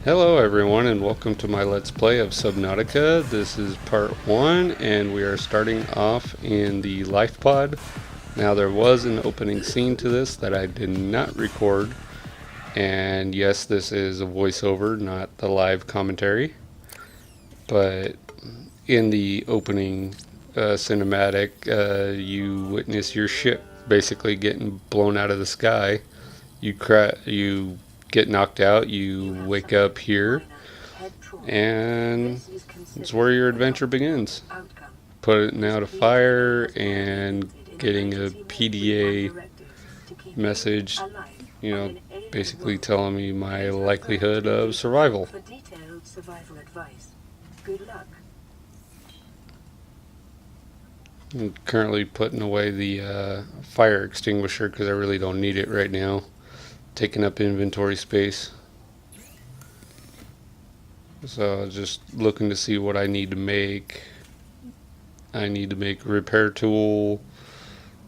Hello everyone and welcome to my Let's Play of Subnautica. This is part 1 and we are starting off in the life pod. Now there was an opening scene to this that I did not record, and yes, this is a voiceover, not the live commentary. But in the opening cinematic, you witness your ship basically getting blown out of the sky. You get knocked out, you wake up here, and it's where your adventure begins. Putting out a fire and getting a PDA message, basically telling me my likelihood of survival. I'm currently putting away the fire extinguisher because I really don't need it right now. Taking up inventory space. So just looking to see what I need to make. I need to make a repair tool.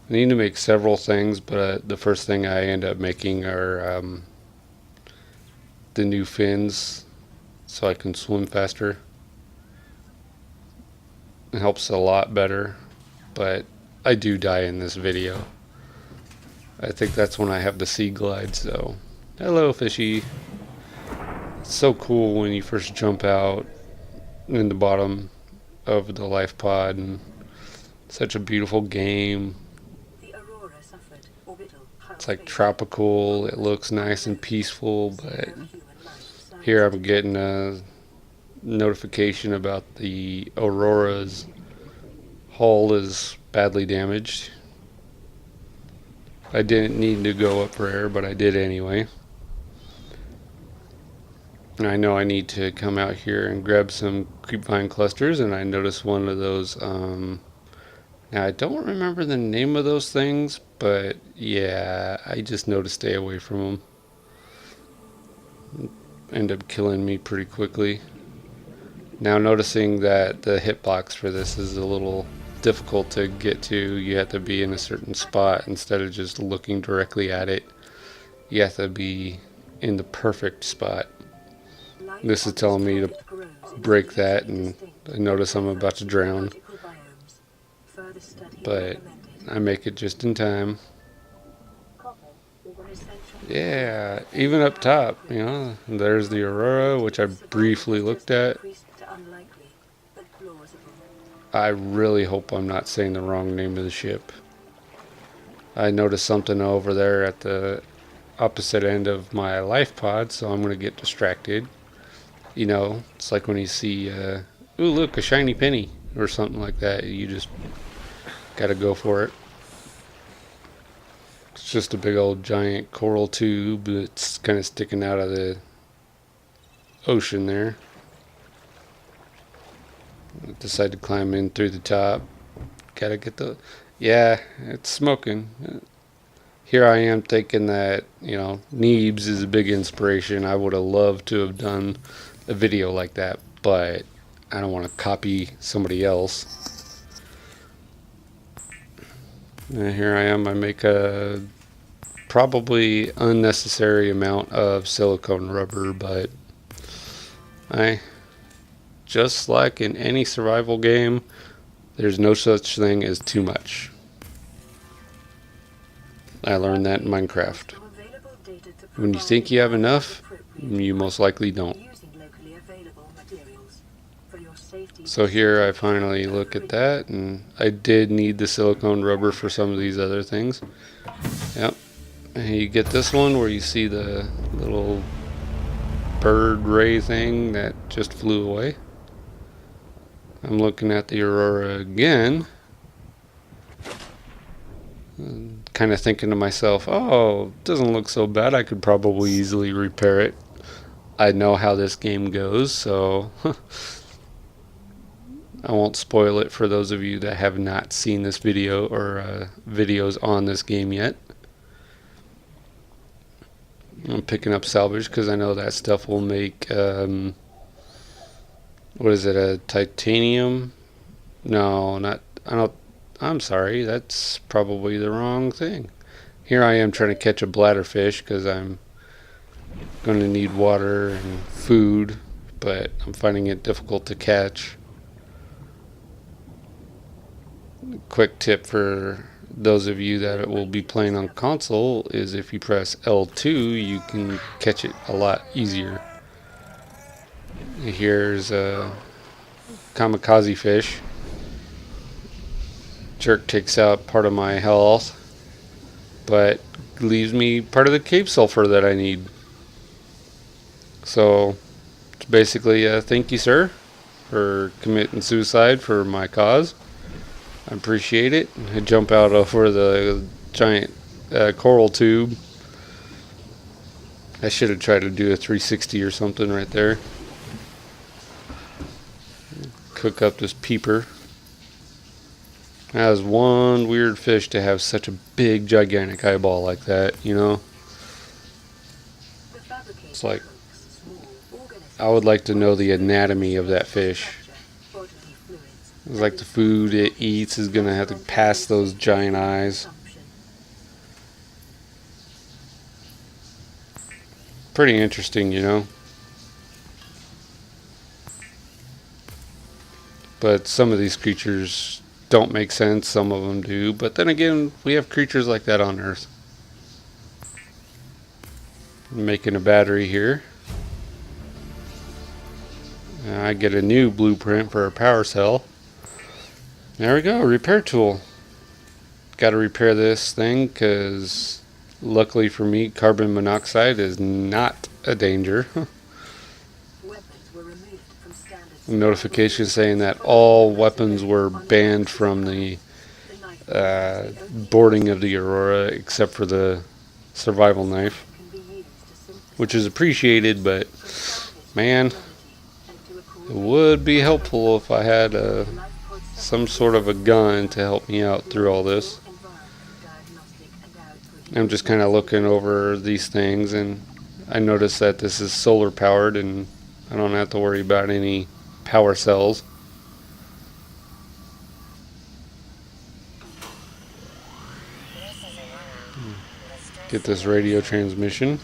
I need to make several things, but the first thing I end up making are the new fins so I can swim faster. It helps a lot better, but I do die in this video. I think that's when I have the sea glide, so hello fishy. It's so cool when you first jump out in the bottom of the life pod, and such a beautiful game. The Aurora suffered orbital It's like tropical, it looks nice and peaceful, but here I'm getting a notification about the Aurora's hull is badly damaged. I didn't need to go up rare, but I did anyway. And I know I need to come out here and grab some creepvine clusters, and I noticed one of those. Now I don't remember the name of those things, but yeah, I just know to stay away from them. End up killing me pretty quickly. Now noticing that the hitbox for this is a little difficult to get to. You have to be in a certain spot instead of just looking directly at it. You have to be in the perfect spot. This is telling me to break that, and I notice I'm about to drown, but I make it just in time. Yeah, even up top, there's the Aurora, which I briefly looked at. I really hope I'm not saying the wrong name of the ship. I noticed something over there at the opposite end of my life pod, so I'm going to get distracted. It's like when you see, ooh, look, a shiny penny or something like that. You just gotta go for it. It's just a big old giant coral tube that's kind of sticking out of the ocean there. I decided to climb in through the top. Gotta get the... Yeah, it's smoking. Here I am thinking that, Neebs is a big inspiration. I would have loved to have done a video like that, but I don't want to copy somebody else. And here I am. I make a probably unnecessary amount of silicone rubber, but just like in any survival game, there's no such thing as too much. I learned that in Minecraft. When you think you have enough, you most likely don't. So here I finally look at that, and I did need the silicone rubber for some of these other things. Yep. And you get this one where you see the little bird ray thing that just flew away. I'm looking at the Aurora again, kind of thinking to myself, oh, it doesn't look so bad. I could probably easily repair it. I know how this game goes, so I won't spoil it for those of you that have not seen this video or videos on this game yet. I'm picking up salvage because I know that stuff will make, what is it, a titanium? No, I'm sorry, that's probably the wrong thing. Here I am trying to catch a bladderfish because I'm Going to need water and food, but I'm finding it difficult to catch. Quick tip for those of you that will be playing on console is if you press L2, you can catch it a lot easier. Here's a kamikaze fish. Jerk takes out part of my health, but leaves me part of the cave sulfur that I need. So it's basically a thank you, sir, for committing suicide for my cause. I appreciate it. I jump out over the giant coral tube. I should have tried to do a 360 or something right there. Cook up this peeper. That was one weird fish to have such a big, gigantic eyeball like that, you know? It's like, I would like to know the anatomy of that fish. It's like the food it eats is going to have to pass those giant eyes. Pretty interesting, you know? But some of these creatures don't make sense, some of them do. But then again, we have creatures like that on Earth. I'm making a battery here. I get a new blueprint for a power cell. There we go, repair tool. Got to repair this thing because luckily for me, carbon monoxide is not a danger. Notification saying that all weapons were banned from the boarding of the Aurora except for the survival knife, which is appreciated, but man, it would be helpful if I had some sort of a gun to help me out through all this. I'm just kind of looking over these things, and I noticed that this is solar powered and I don't have to worry about any power cells. Get this radio transmission.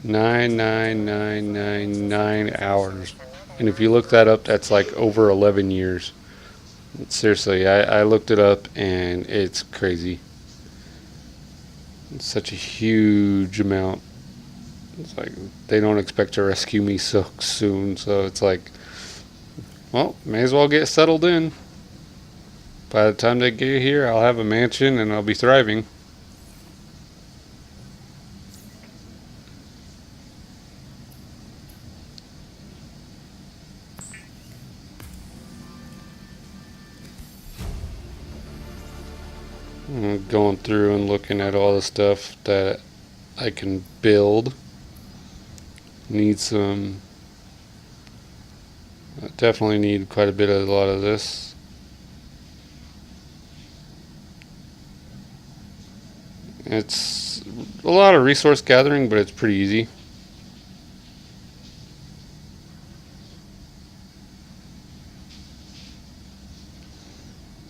9,999 hours. And if you look that up, that's like over 11 years. Seriously, I looked it up and it's crazy. It's such a huge amount. It's like they don't expect to rescue me so soon, so it's like, well, may as well get settled in. By the time they get here, I'll have a mansion and I'll be thriving. I'm going through and looking at all the stuff that I can build. Need some. I definitely need quite a bit of a lot of this. It's a lot of resource gathering, but it's pretty easy.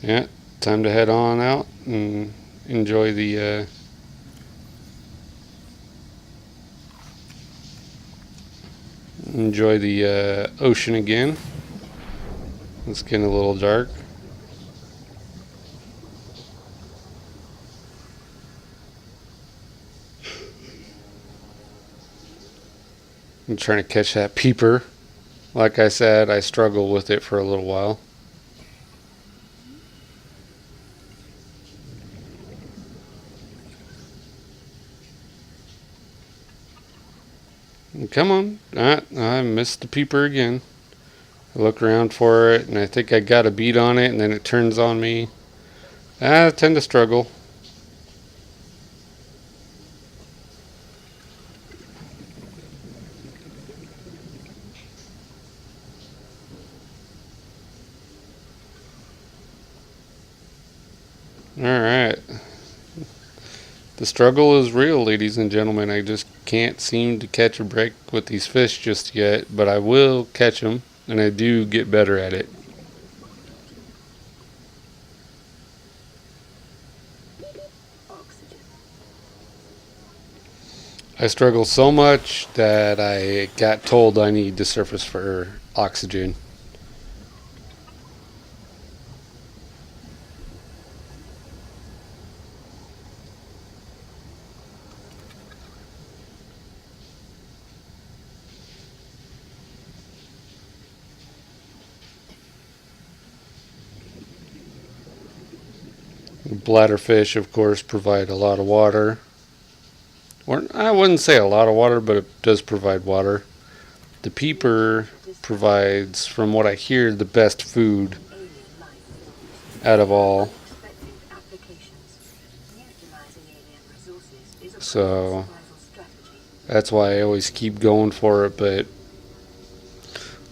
Yeah, time to head on out and enjoy the ocean again. It's getting a little dark. I'm trying to catch that peeper. Like I said, I struggled with it for a little while. Come on. I missed the peeper again. I look around for it and I think I got a beat on it and then it turns on me. I tend to struggle. Alright. The struggle is real, ladies and gentlemen. I just can't seem to catch a break with these fish just yet, but I will catch them, and I do get better at it. I struggle so much that I got told I need to surface for oxygen. Bladderfish, of course, provide a lot of water. Or I wouldn't say a lot of water, but it does provide water. The peeper provides, from what I hear, the best food out of all. So that's why I always keep going for it, but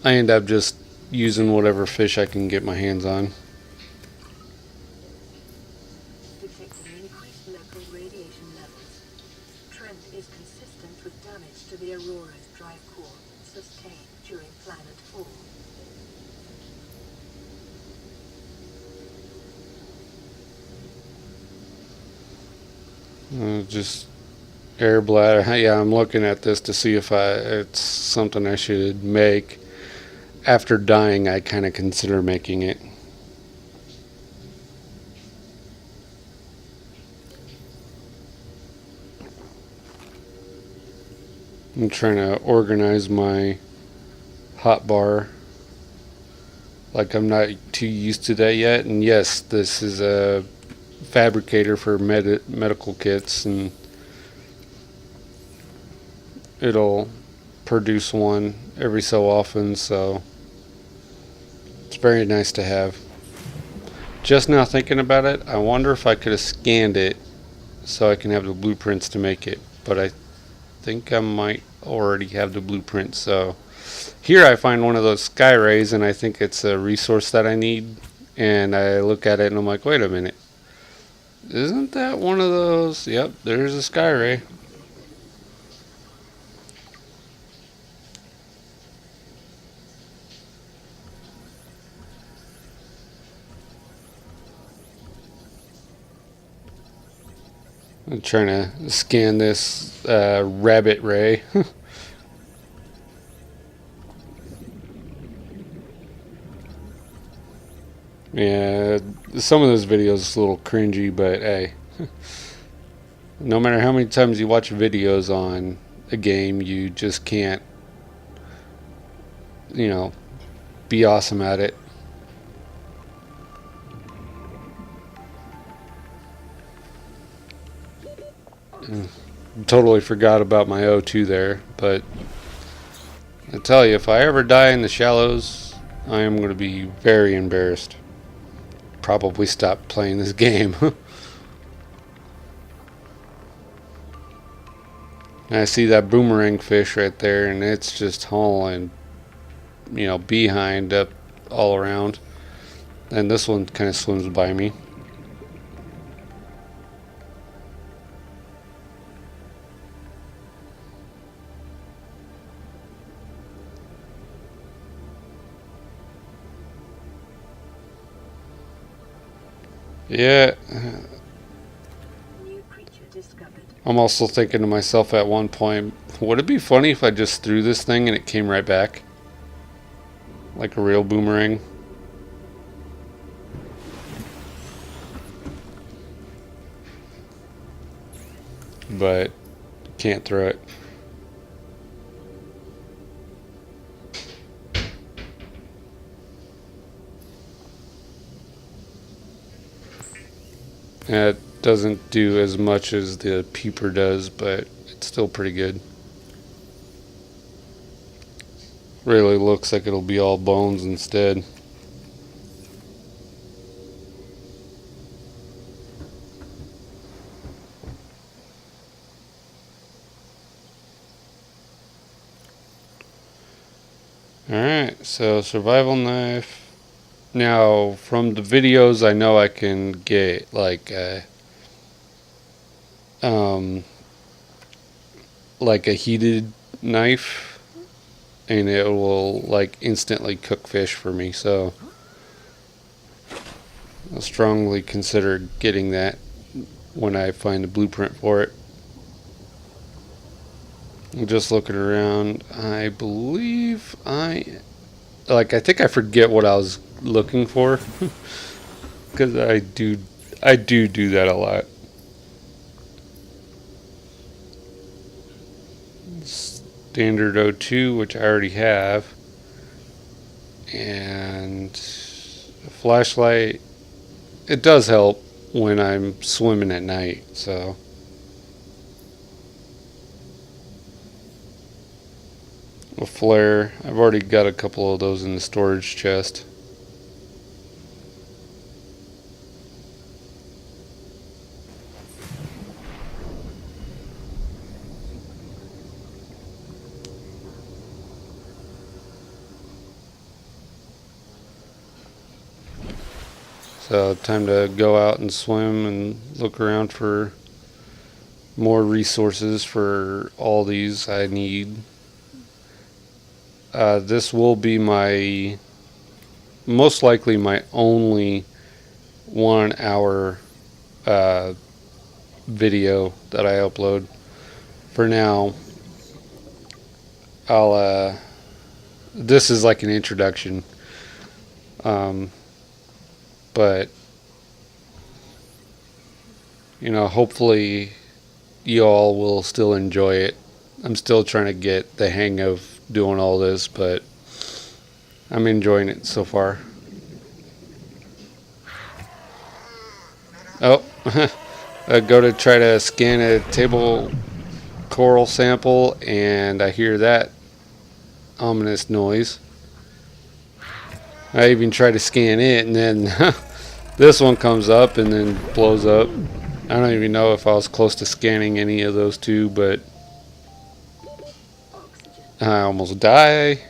I end up just using whatever fish I can get my hands on. Detecting increased local radiation levels. Trend is consistent with damage to the Aurora's drive core sustained during planet fall. Just air bladder. Yeah, I'm looking at this to see if it's something I should make. After dying, I kind of consider making it. I'm trying to organize my hot bar like I'm not too used to that yet. And yes, this is a fabricator for medical kits, and it'll produce one every so often, so it's very nice to have. Just now thinking about it, I wonder if I could have scanned it so I can have the blueprints to make it, but I think I might already have the blueprint. So here I find one of those sky rays, and I think it's a resource that I need, and I look at it and I'm like, wait a minute, isn't that one of those? Yep, there's a sky ray. I'm trying to scan this rabbit ray. Yeah, some of those videos are a little cringy, but hey, no matter how many times you watch videos on a game, you just can't, be awesome at it. Totally forgot about my O2 there, but I tell you, if I ever die in the shallows, I am going to be very embarrassed. Probably stop playing this game. I see that boomerang fish right there, and it's just hauling, behind up all around. And this one kind of swims by me. Yeah. New creature discovered. I'm also thinking to myself at one point, would it be funny if I just threw this thing and it came right back? Like a real boomerang? But can't throw it. It doesn't do as much as the peeper does, but it's still pretty good. Really looks like it'll be all bones instead. Alright, so survival knife. Now, from the videos, I know I can get like a heated knife, and it will like instantly cook fish for me. So I'll strongly consider getting that when I find the blueprint for it. I'm just looking around. I believe I think I forget what I was looking for because I do that a lot. Standard O2, which I already have, and a flashlight. It does help when I'm swimming at night, so. A flare. I've already got a couple of those in the storage chest. So time to go out and swim and look around for more resources for all these I need. This will be most likely my only 1 hour video that I upload. For now, this is like an introduction. But hopefully you all will still enjoy it. I'm still trying to get the hang of doing all this, but I'm enjoying it so far. Oh, I go to try to scan a table coral sample, and I hear that ominous noise. I even try to scan it, and then this one comes up and then blows up. I don't even know if I was close to scanning any of those two, but I almost die.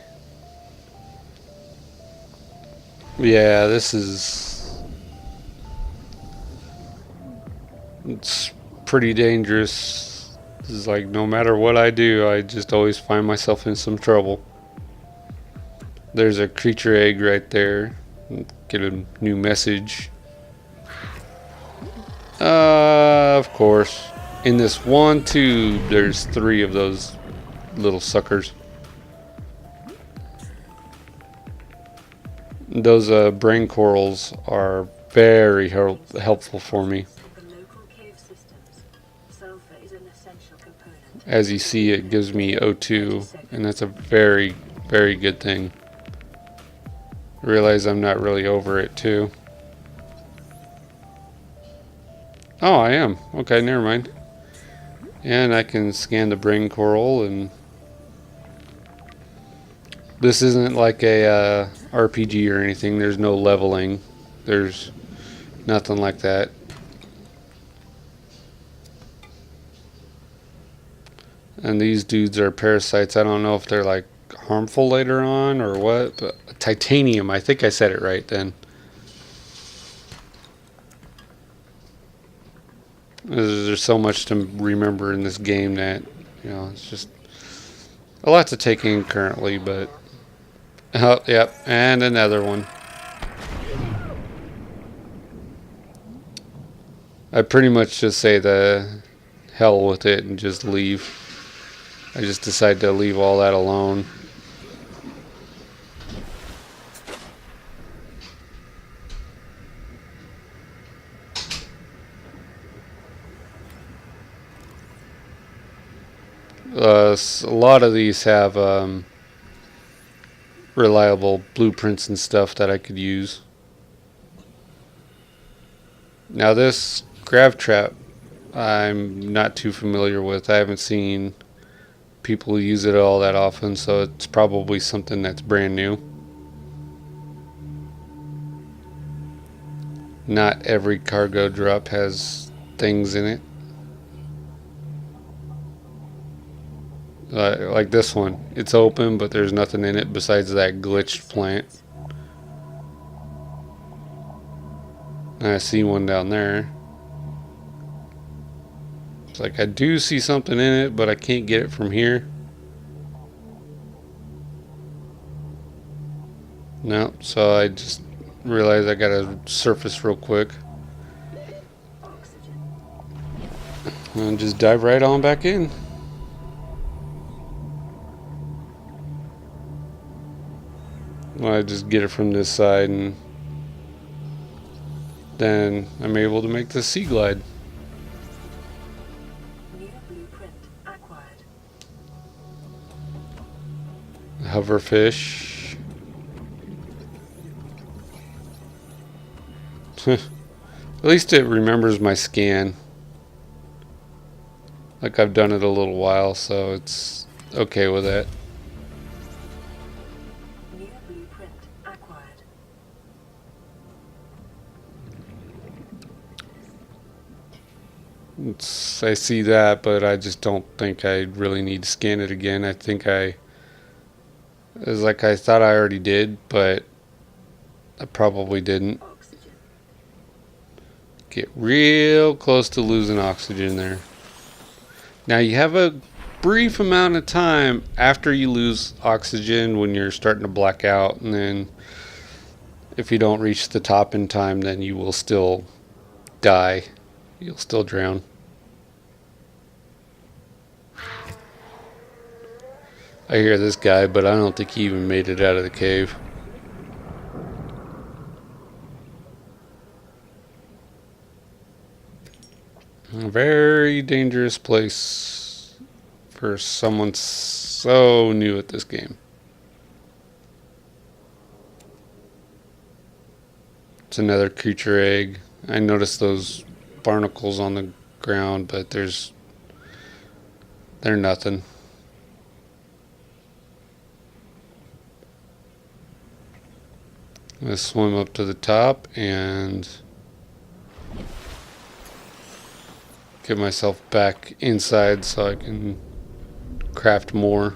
Yeah, it's pretty dangerous. This is like no matter what I do, I just always find myself in some trouble. There's a creature egg right there. Get a new message. Of course. In this one tube, there's 3 of those little suckers. Those brain corals are very helpful for me. As you see, it gives me O2, and that's a very, very good thing. I realize I'm not really over it too. Oh, I am. Okay, never mind. And I can scan the brain coral, and this isn't like a RPG or anything. There's no leveling. There's nothing like that. And these dudes are parasites. I don't know if they're like harmful later on or what, but titanium. I think I said it right then. There's so much to remember in this game that, it's just a lot to take in currently, but oh, yep, and another one. I pretty much just say the hell with it and just leave. I just decide to leave all that alone. A lot of these have reliable blueprints and stuff that I could use. Now this grav trap I'm not too familiar with. I haven't seen people use it all that often, so it's probably something that's brand new. Not every cargo drop has things in it. Like this one. It's open, but there's nothing in it besides that glitched plant. I see one down there. It's like I do see something in it, but I can't get it from here. No, so I just realized I gotta surface real quick. And just dive right on back in. Well, I just get it from this side, and then I'm able to make the sea glide. New blueprint acquired. Hoverfish. At least it remembers my scan. Like, I've done it a little while, so it's okay with that. New blueprint acquired. I see that, but I just don't think I really need to scan it again. I think it was like I thought I already did, but I probably didn't. Oxygen. Get real close to losing oxygen there. Now you have a brief amount of time after you lose oxygen when you're starting to black out, and then if you don't reach the top in time, then you will still die. You'll still drown. I hear this guy, but I don't think he even made it out of the cave. A very dangerous place for someone so new at this game. It's another creature egg. I noticed those barnacles on the ground, but they're nothing. I'm going to swim up to the top and get myself back inside so I can craft more.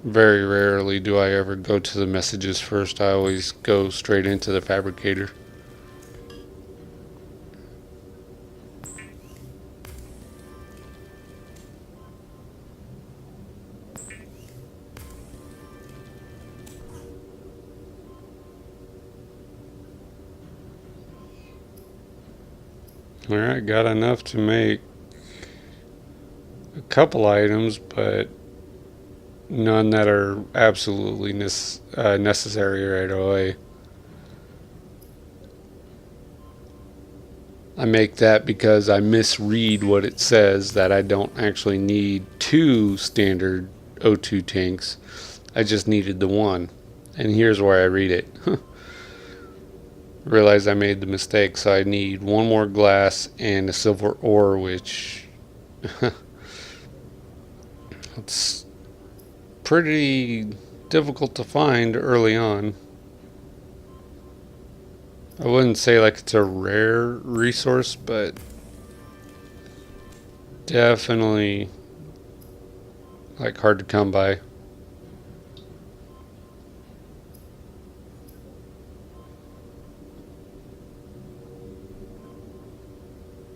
Very rarely do I ever go to the messages first. I always go straight into the fabricator. Alright, got enough to make a couple items, but none that are absolutely necessary right away. I make that because I misread what it says, that I don't actually need 2 standard O2 tanks. I just needed the one. And here's where I read it. Realize I made the mistake, so I need 1 more glass and a silver ore, which it's pretty difficult to find early on. I wouldn't say like it's a rare resource, but definitely like hard to come by.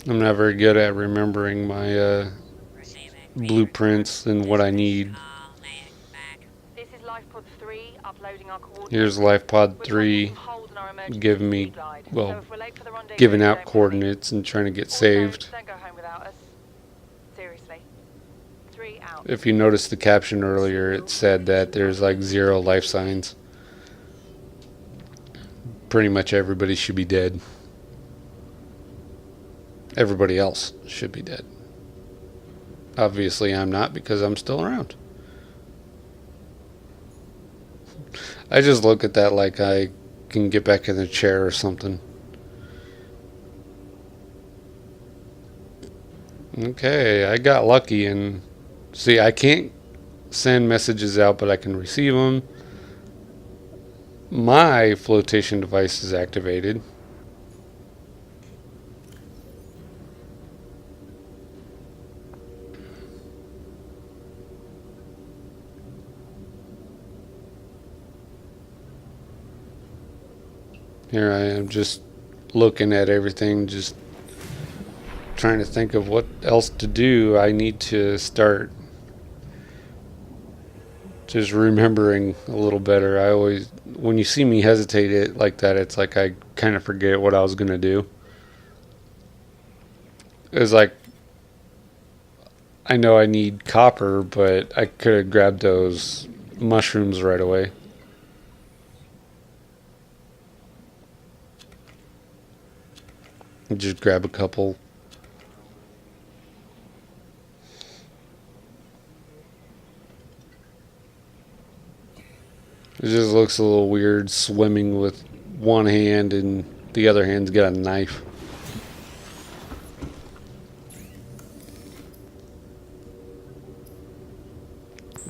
I'm not very good at remembering my blueprints and what I need. This is Life Pod 3 uploading our coordinates. Here's Life Pod 3 giving me, well, giving out coordinates and trying to get saved. Don't go home without us. Seriously. 3 out. If you noticed the caption earlier, it said that there's like 0 life signs. Pretty much everybody should be dead. Everybody else should be dead. Obviously I'm not, because I'm still around. I just look at that like I can get back in the chair or something. Okay, I got lucky, and see, I can't send messages out, but I can receive them. My flotation device is activated. Here I am just looking at everything, just trying to think of what else to do. I need to start just remembering a little better. I always, when you see me hesitate it like that, it's like I kind of forget what I was going to do. It's like I know I need copper, but I could have grabbed those mushrooms right away. Just grab a couple. It just looks a little weird swimming with one hand and the other hand's got a knife.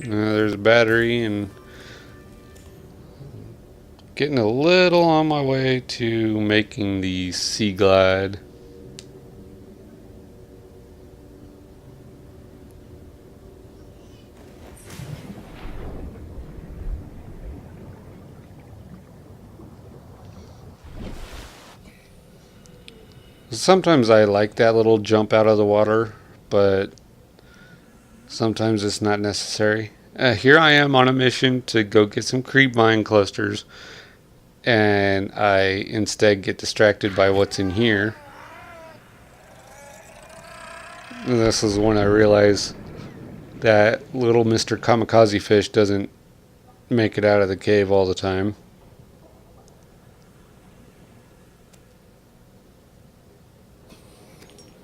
There's a battery, and getting a little on my way to making the Sea Glide. Sometimes I like that little jump out of the water, but sometimes it's not necessary. Here I am on a mission to go get some creep vine clusters, and I instead get distracted by what's in here. And this is when I realize that little Mr. Kamikaze fish doesn't make it out of the cave all the time.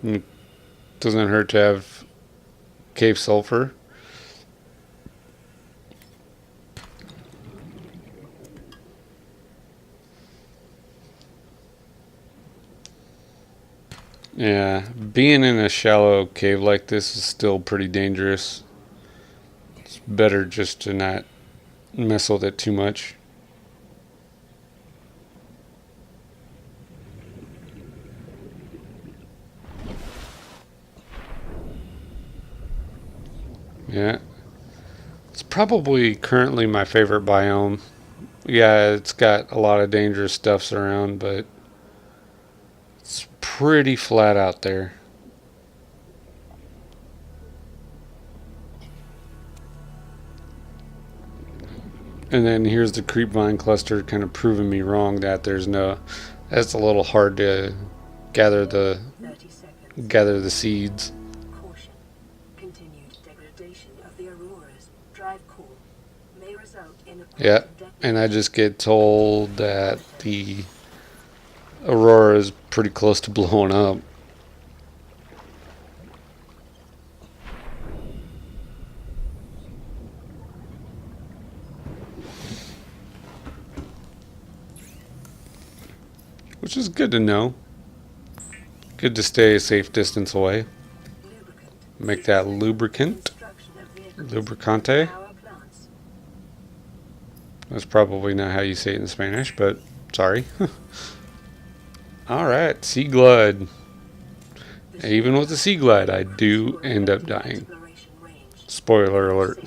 It doesn't hurt to have cave sulfur. Yeah, being in a shallow cave like this is still pretty dangerous. It's better just to not mess with it too much. Yeah, it's probably currently my favorite biome. Yeah, it's got a lot of dangerous stuffs around, but it's pretty flat out there. And then here's the creep vine cluster kind of proving me wrong that there's no. That's a little hard to gather the 30 seconds. gather the seeds. Caution. Continued degradation of the Aurora's drive core may result in a Yeah, and I just get told that the Aurora is pretty close to blowing up. Which is good to know. Good to stay a safe distance away. lubricant. Make that lubricant. Construction of vehicles. Lubricante. Power plants. That's probably not how you say it in Spanish, but sorry. Alright, Sea Glide. Even with the Sea Glide, I do end up dying. Spoiler alert.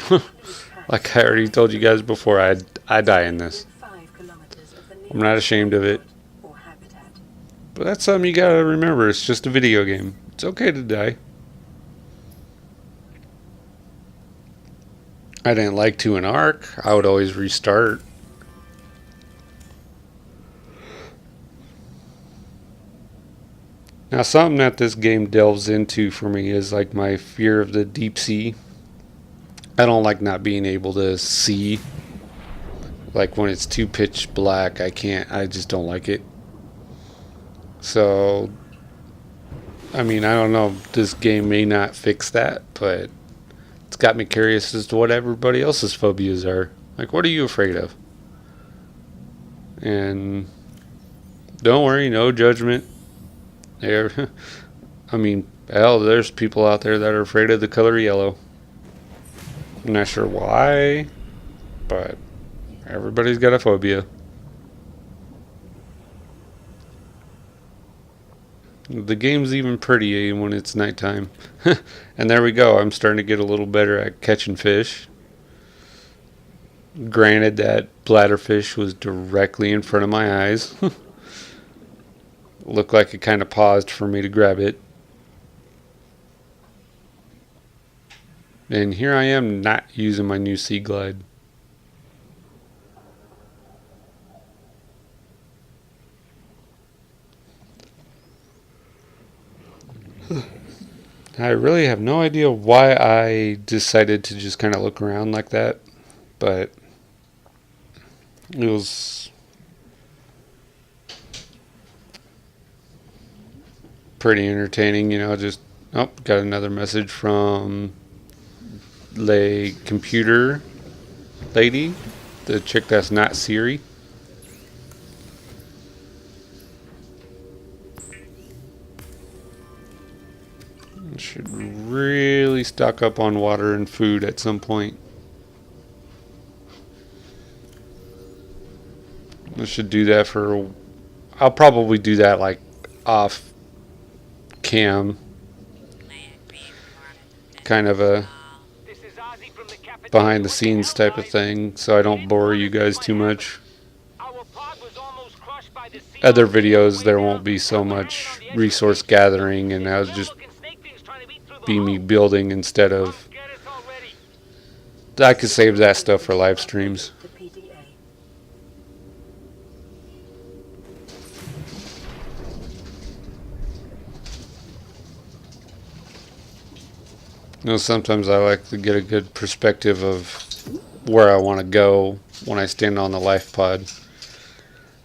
Like I already told you guys before, I die in this. I'm not ashamed of it. But that's something you gotta remember. It's just a video game. It's okay to die. I didn't like to in Ark. I would always restart. Now, something that this game delves into for me is like my fear of the deep sea. I don't like not being able to see. Like when it's too pitch black, I just don't like it. So, I mean, I don't know. This game may not fix that, but it's got me curious as to what everybody else's phobias are. Like, what are you afraid of? And don't worry, no judgment. There, I mean, hell, there's people out there that are afraid of the color yellow. I'm not sure why, but everybody's got a phobia. The game's even pretty when it's nighttime. And there we go. I'm starting to get a little better at catching fish. Granted, that bladderfish was directly in front of my eyes. Looked like it kind of paused for me to grab it. And here I am not using my new Sea Glide. I really have no idea why I decided to just kind of look around like that, but it was pretty entertaining, you know. Just, oh, got another message from the computer lady, the chick that's not Siri. Should really stock up on water and food at some point. I should do that for. I'll probably do that like off cam, kind of a behind the scenes type of thing, so I don't bore you guys too much. Other videos there won't be so much resource gathering, and I'll just be me building instead of. I could save that stuff for live streams. You know, sometimes I like to get a good perspective of where I want to go when I stand on the life pod.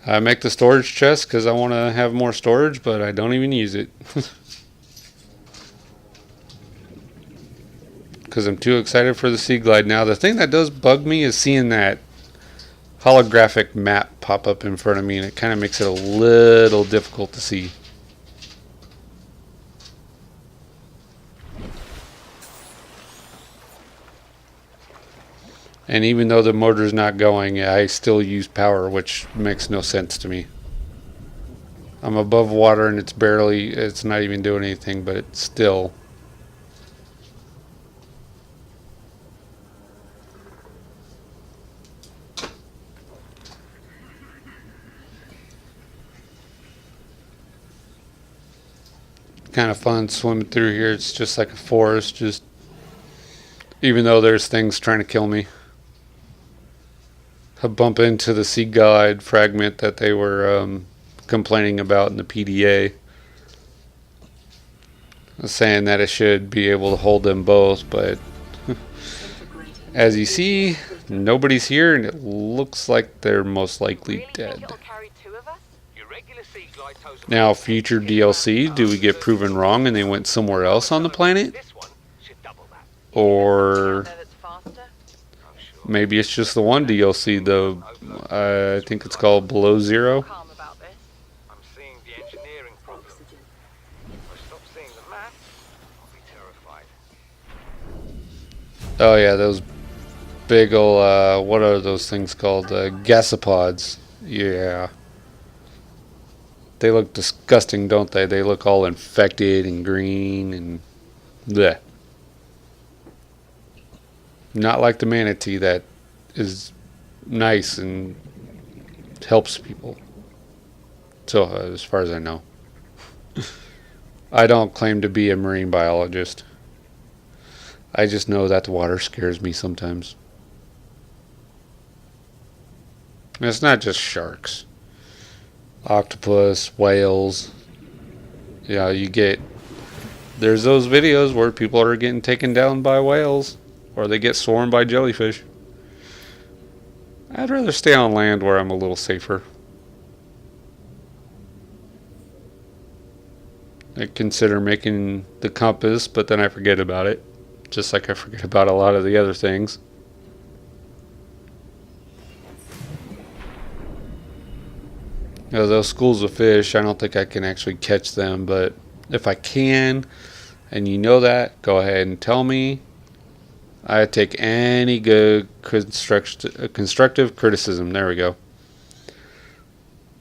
I make the storage chest because I want to have more storage, but I don't even use it. Because I'm too excited for the Sea Glide. Now, the thing that does bug me is seeing that holographic map pop up in front of me, and it kind of makes it a little difficult to see. And even though the motor's not going, I still use power, which makes no sense to me. I'm above water and it's not even doing anything, but it's still. Kind of fun swimming through here. It's just like a forest, just even though there's things trying to kill me. I bump into the Sea Glide fragment that they were complaining about in the PDA. Saying that it should be able to hold them both, but as you see, nobody's here, and it looks like they're most likely dead. Now, future DLC, do we get proven wrong and they went somewhere else on the planet? Or maybe it's just the one DLC, though. I think it's called Below Zero. Oh yeah, those big ol' what are those things called? Gasopods. Yeah. They look disgusting, don't they? They look all infected and green and bleh. Not like the manatee that is nice and helps people. So, as far as I know. I don't claim to be a marine biologist. I just know that the water scares me sometimes. And it's not just sharks. Octopus, whales. Yeah, there's those videos where people are getting taken down by whales, or they get swarmed by jellyfish. I'd rather stay on land where I'm a little safer. I consider making the compass, but then I forget about it. Just like I forget about a lot of the other things. You know, those schools of fish, I don't think I can actually catch them, but if I can, and you know that, go ahead and tell me. I take any good constructive criticism. There we go.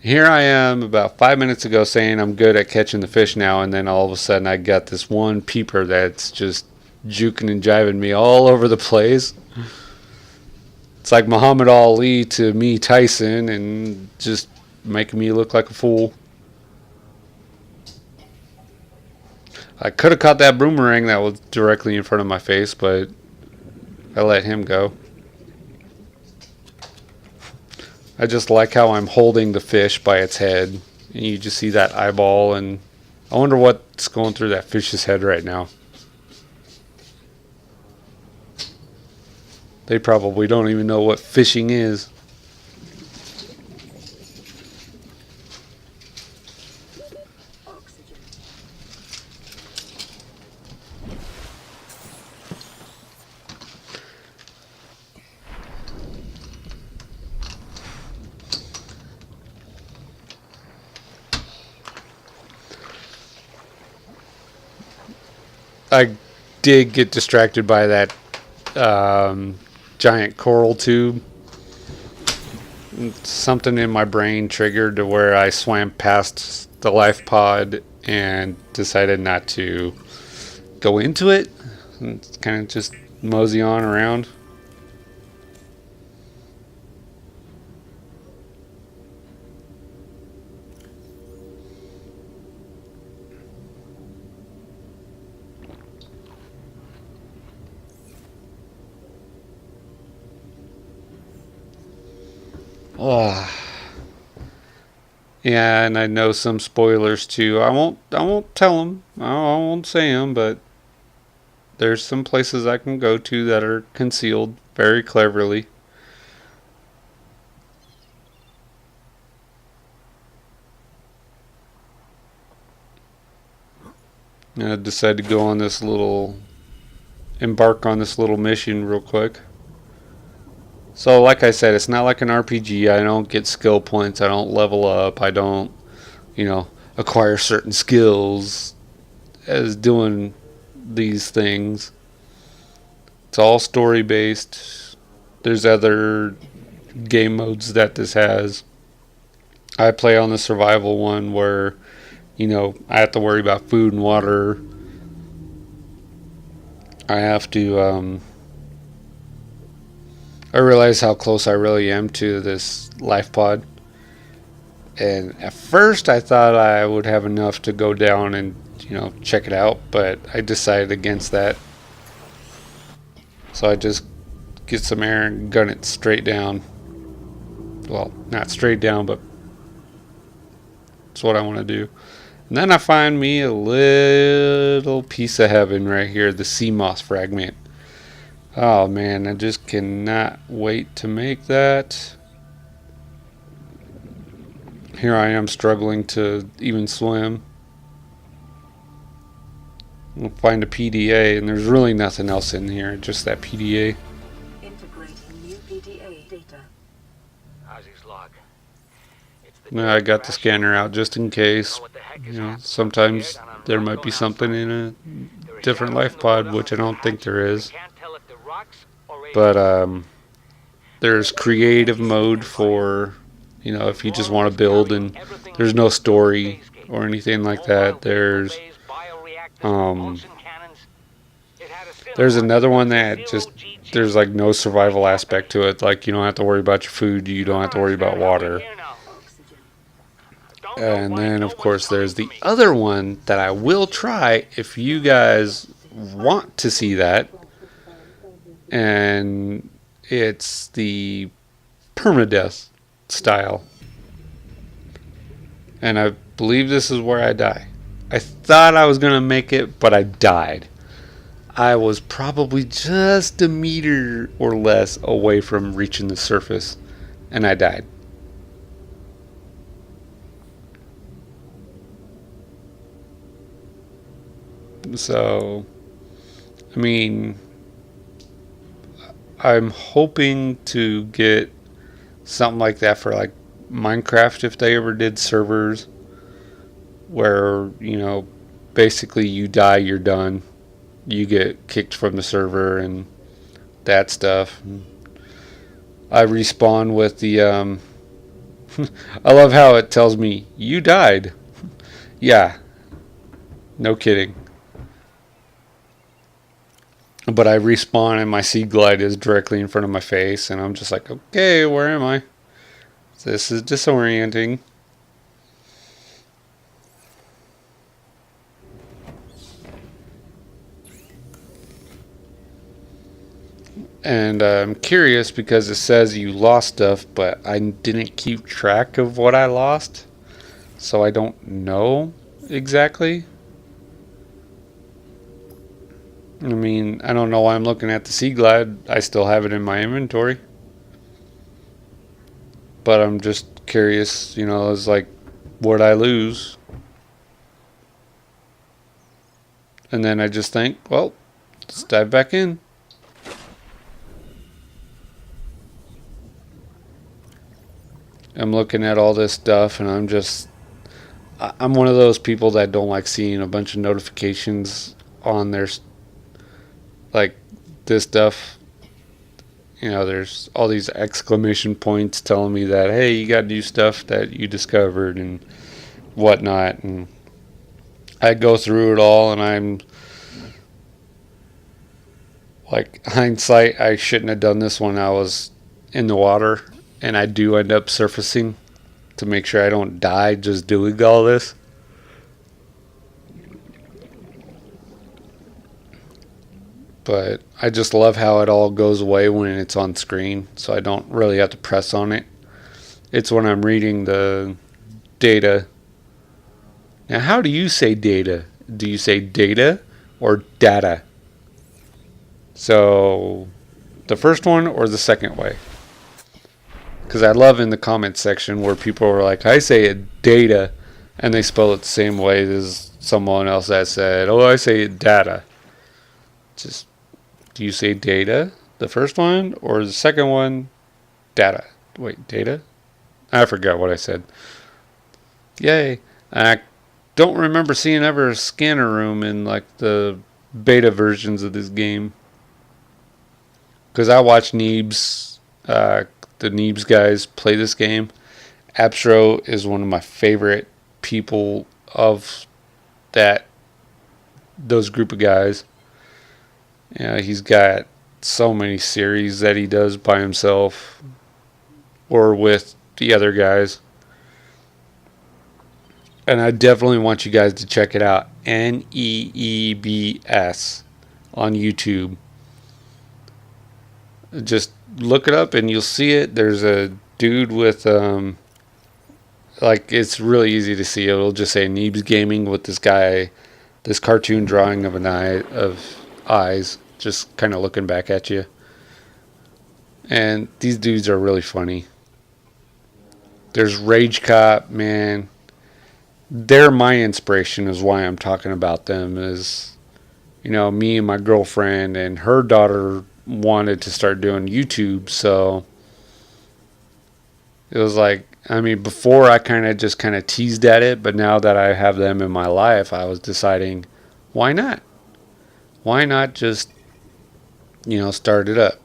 Here I am about 5 minutes ago saying I'm good at catching the fish now, and then all of a sudden I got this one peeper that's just juking and jiving me all over the place. It's like Muhammad Ali to me Tyson, and just making me look like a fool. I could have caught that boomerang that was directly in front of my face, but I let him go. I just like how I'm holding the fish by its head, and you just see that eyeball, and I wonder what's going through that fish's head right now. They probably don't even know what fishing is. Oxygen. I did get distracted by that giant coral tube. Something in my brain triggered to where I swam past the life pod and decided not to go into it. And kind of just mosey on around. Oh. Yeah, and I know some spoilers too. I won't tell them. I won't say them, but there's some places I can go to that are concealed very cleverly. And I decided to go on this little embark on this little mission real quick. So like I said, it's not like an RPG. I don't get skill points. I don't level up. I don't, acquire certain skills as doing these things. It's all story based. There's other game modes that this has. I play on the survival one where, I have to worry about food and water. I have to, I realize how close I really am to this life pod. And at first I thought I would have enough to go down and, check it out, but I decided against that. So I just get some air and gun it straight down. Well, not straight down, but that's what I want to do. And then I find me a little piece of heaven right here, the sea moss fragment. Oh man, I just cannot wait to make that. Here I am struggling to even swim. I'll find a PDA, and there's really nothing else in here, just that PDA. Integrating new PDA data. Ozzy's log. Now I got the scanner out just in case. Sometimes there might be something in a different life pod, which I don't think there is. But there's creative mode for, if you just want to build, and there's no story or anything like that. There's another one that there's like no survival aspect to it. Like you don't have to worry about your food, you don't have to worry about water. And then of course there's the other one that I will try if you guys want to see that. And it's the permadeath style. And I believe this is where I die. I thought I was going to make it, but I died. I was probably just a meter or less away from reaching the surface, and I died. So, I mean, I'm hoping to get something like that for like Minecraft if they ever did servers where, basically you die, you're done. You get kicked from the server and that stuff. I respawn with the I love how it tells me you died. Yeah. No kidding. But I respawn and my sea glide is directly in front of my face and I'm just like, okay, where am I? This is disorienting. And I'm curious because it says you lost stuff, but I didn't keep track of what I lost. So I don't know exactly. I mean, I don't know why I'm looking at the Sea Glide. I still have it in my inventory. But I'm just curious, you know, it's like, would I lose? And then I just think, well, let's dive back in. I'm looking at all this stuff and I'm one of those people that don't like seeing a bunch of notifications on their, like, this stuff. You know, there's all these exclamation points telling me that, hey, you got new stuff that you discovered and whatnot. And I go through it all and I'm like, hindsight, I shouldn't have done this when I was in the water. And I do end up surfacing to make sure I don't die just doing all this. But I just love how it all goes away when it's on screen, so I don't really have to press on it. It's when I'm reading the data. Now, how do you say data? Do you say data or data? So, the first one or the second way? Because I love in the comments section where people are like, I say it data, and they spell it the same way as someone else that said, oh, I say it data. Just, do you say data, the first one, or the second one, data? Wait, data? I forgot what I said. Yay. I don't remember seeing ever a scanner room in like the beta versions of this game. Because I watch Neebs, the Neebs guys play this game. Abstro is one of my favorite people of those group of guys. You know, he's got so many series that he does by himself or with the other guys. And I definitely want you guys to check it out. Neebs on YouTube. Just look it up and you'll see it. There's a dude with like, it's really easy to see. It'll just say Neebs Gaming with this guy, this cartoon drawing of eyes just kind of looking back at you. And these dudes are really funny. There's Rage Cop, man. They're my inspiration, is why I'm talking about them. Is, you know, me and my girlfriend and her daughter wanted to start doing YouTube, so it was like, I mean, before I kind of teased at it, but now that I have them in my life, I was deciding, why not? Why not just, you know, start it up?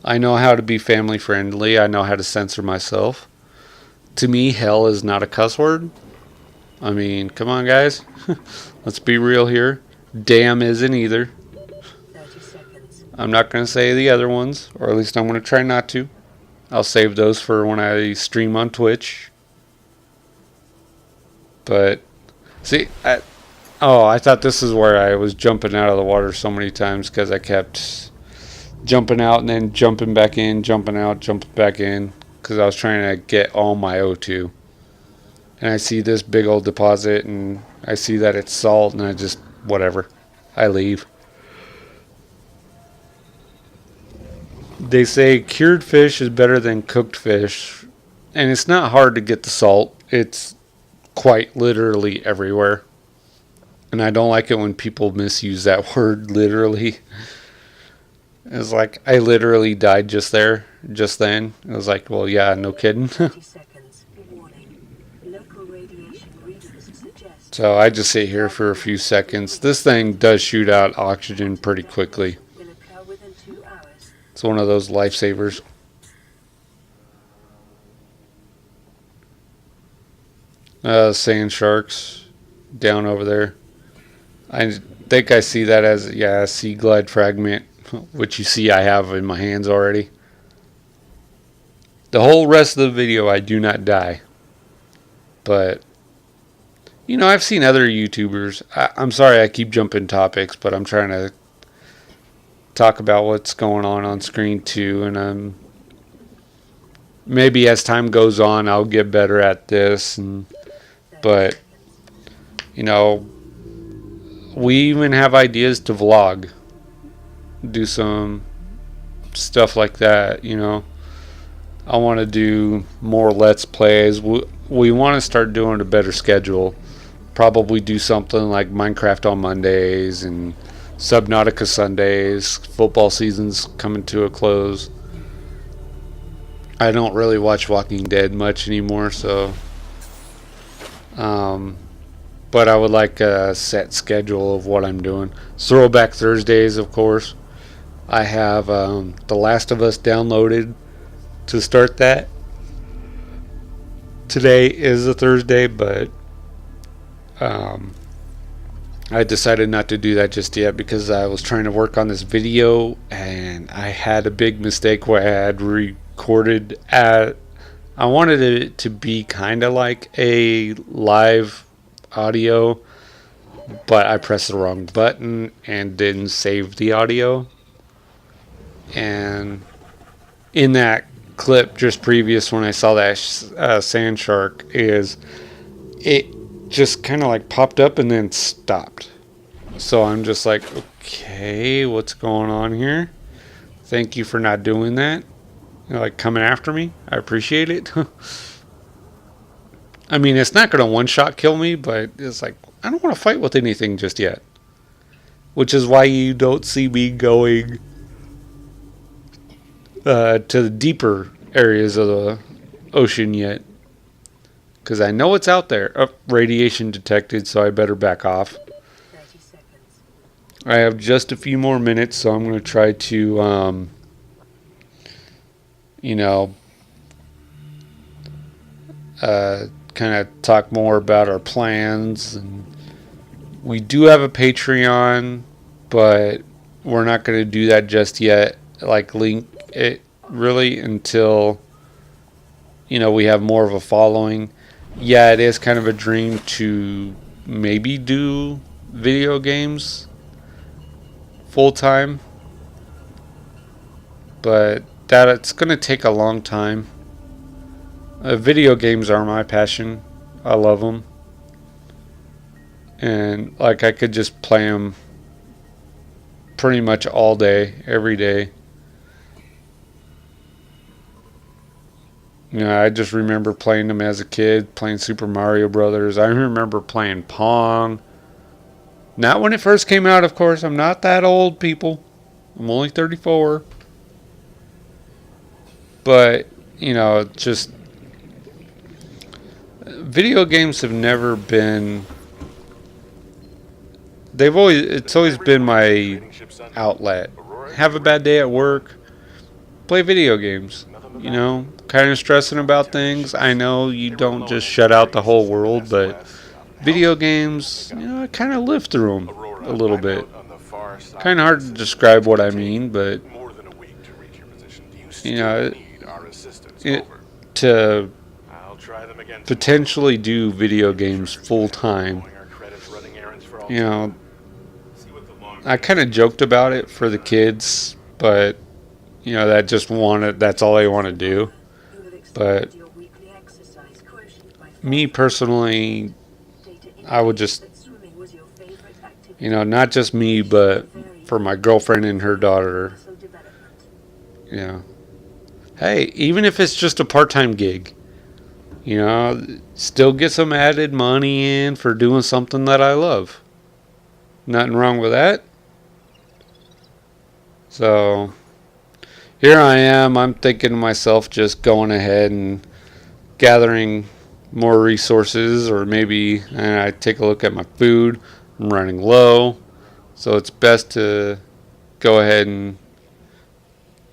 I know how to be family friendly. I know how to censor myself. To me, hell is not a cuss word. I mean, come on, guys. Let's be real here. Damn isn't either. 30 seconds. I'm not going to say the other ones, or at least I'm going to try not to. I'll save those for when I stream on Twitch. But, see, I thought this is where I was jumping out of the water so many times because I kept jumping out and then jumping back in, jumping out, jumping back in, because I was trying to get all my O2. And I see this big old deposit and I see that it's salt and I just, whatever, I leave. They say cured fish is better than cooked fish, and it's not hard to get the salt. It's quite literally everywhere. And I don't like it when people misuse that word, literally. It's like, I literally died just then. It was like, well, yeah, no kidding. 30 seconds. Warning. Local radiation readings suggest. So I just sit here for a few seconds. This thing does shoot out oxygen pretty quickly. Will occur within 2 hours. It's one of those lifesavers. Sand sharks down over there. I think I see that as, yeah, a sea glide fragment, which you see I have in my hands already. The whole rest of the video I do not die. But, you know, I've seen other YouTubers. I'm sorry I keep jumping topics, but I'm trying to talk about what's going on screen too. And maybe as time goes on, I'll get better at this. But, you know, we even have ideas to vlog, do some stuff like that, you know. I want to do more Let's Plays. We want to start doing a better schedule. Probably do something like Minecraft on Mondays and Subnautica Sundays. Football season's coming to a close. I don't really watch Walking Dead much anymore, so but I would like a set schedule of what I'm doing. Throwback Thursdays, of course. I have The Last of Us downloaded to start that. Today is a Thursday, but I decided not to do that just yet because I was trying to work on this video and I had a big mistake where I had recorded at. I wanted it to be kind of like a live audio, but I pressed the wrong button and didn't save the audio. And in that clip just previous, when I saw that sand shark, is it just kind of like popped up and then stopped. So I'm just like, okay, what's going on here? Thank you for not doing that. You're like coming after me. I appreciate it. I mean, it's not going to one-shot kill me, but it's like, I don't want to fight with anything just yet. Which is why you don't see me going to the deeper areas of the ocean yet. Because I know it's out there. Oh, radiation detected, so I better back off. 30 seconds. I have just a few more minutes, so I'm going to try to, kind of talk more about our plans. And we do have a Patreon, but we're not going to do that just yet. Like, link it really until, we have more of a following. Yeah, it is kind of a dream to maybe do video games full time, but it's going to take a long time. Video games are my passion. I love them, and like I could just play them pretty much all day, every day. I just remember playing them as a kid, playing Super Mario Brothers. I remember playing Pong. Not when it first came out, of course. I'm not that old, people. I'm only 34. But, just video games have never been. It's always been my outlet. Have a bad day at work, play video games. Kind of stressing about things. I know you don't just shut out the whole world, but video games, I kind of live through them a little bit. Kind of hard to describe what I mean, but to potentially do video games full time, I kind of joked about it for the kids, but that's all they want to do. But me personally, I would just, not just me, but for my girlfriend and her daughter, hey, even if it's just a part-time gig, still get some added money in for doing something that I love. Nothing wrong with that. So here I am. I'm thinking to myself, just going ahead and gathering more resources, or maybe I take a look at my food. I'm running low, so it's best to go ahead and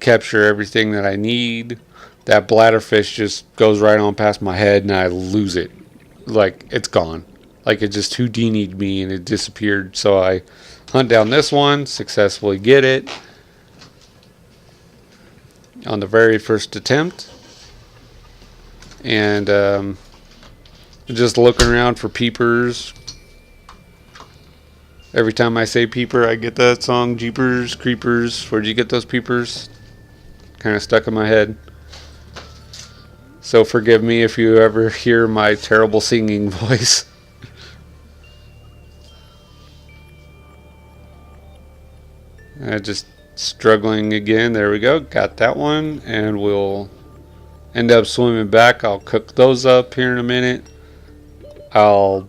capture everything that I need. That bladderfish just goes right on past my head and I lose it. Like, it's gone. Like, it just Houdini'd me and it disappeared. So I hunt down this one, successfully get it on the very first attempt, and just looking around for peepers. Every time I say peeper, I get that song, Jeepers Creepers. Where'd you get those peepers? Kind of stuck in my head. So forgive me if you ever hear my terrible singing voice. Just struggling again. There we go. Got that one. And we'll end up swimming back. I'll cook those up here in a minute. I'll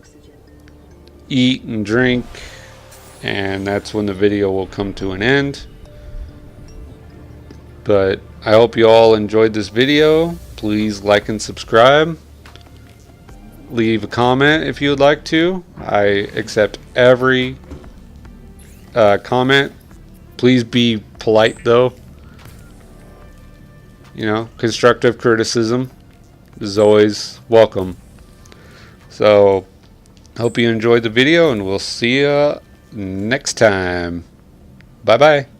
eat and drink. And that's when the video will come to an end. But I hope you all enjoyed this video. Please like and subscribe. Leave a comment if you would like to. I accept every comment. Please be polite though. You know, constructive criticism is always welcome. So, hope you enjoyed the video, and we'll see you next time. Bye bye.